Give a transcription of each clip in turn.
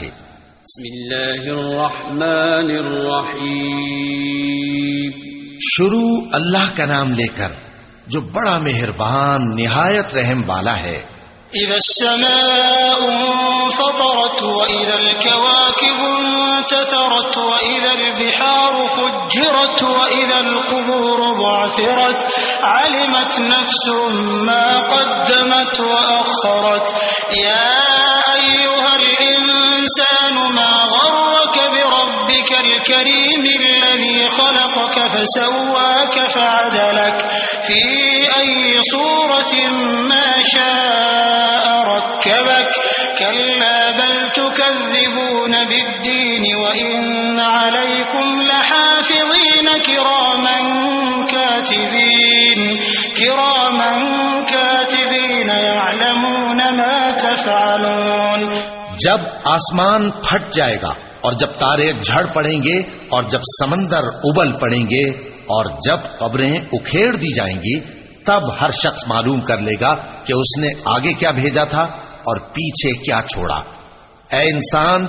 ہے۔ بسم اللہ الرحمن الرحیم۔ شروع اللہ کا نام لے کر جو بڑا مہربان نہایت رحم والا ہے۔ اذا السماء انفطرت واذا الكواكب انتثرت واذا البحار فجرت واذا القبور بعثرت علمت نفس ما قدمت واخرت يا ايها الانسان ما غرك بربك الكريم الذي خلقك فسواك فعدلك في اي صورة ما شاء ركبك كلا بل تكذبون بالدين وإن عليكم لحافظين كراما كاتبين يعلمون ما تفعلون۔ جب آسمان پھٹ جائے گا اور جب تارے جھڑ پڑیں گے اور جب سمندر ابل پڑیں گے اور جب قبریں اکھیڑ دی جائیں گی، تب ہر شخص معلوم کر لے گا کہ اس نے آگے کیا بھیجا تھا اور پیچھے کیا چھوڑا۔ اے انسان،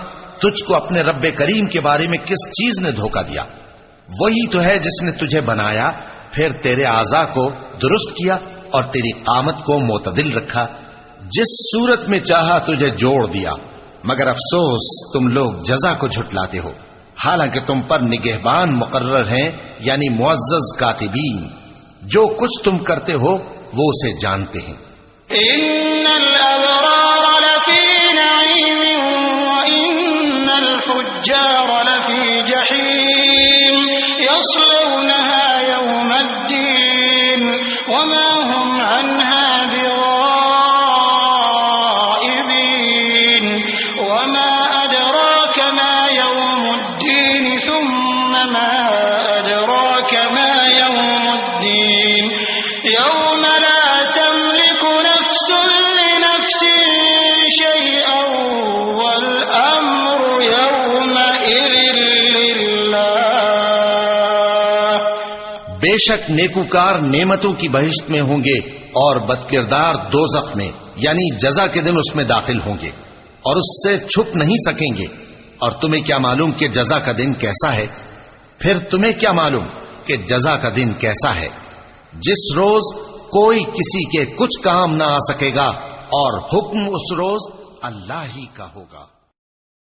تجھ کو اپنے رب کریم کے بارے میں کس چیز نے دھوکہ دیا؟ وہی تو ہے جس نے تجھے بنایا، پھر تیرے اعضاء کو درست کیا اور تیری قامت کو معتدل رکھا، جس صورت میں چاہا تجھے جوڑ دیا، مگر افسوس تم لوگ جزا کو جھٹلاتے ہو، حالانکہ تم پر نگہبان مقرر ہیں، یعنی معزز کاتبین، جو کچھ تم کرتے ہو وہ اسے جانتے ہیں۔ ان الابرار لفی نعیم وان الفجار لفی جحیم یصلونها یوم الدین وما هم عنها بغائبین وما ادراک ما یوم الدین ثم ما ادراک ما یوم الدین یوم لا تملک نفس لنفس شیئا والامر یومئذ للہ۔ بے شک نیکوکار نعمتوں کی بہشت میں ہوں گے اور بدکردار دوزخ میں، یعنی جزا کے دن اس میں داخل ہوں گے اور اس سے چھپ نہیں سکیں گے۔ اور تمہیں کیا معلوم کہ جزا کا دن کیسا ہے؟ پھر تمہیں کیا معلوم کہ جزا کا دن کیسا ہے؟ جس روز کوئی کسی کے کچھ کام نہ آ سکے گا اور حکم اس روز اللہ ہی کا ہوگا۔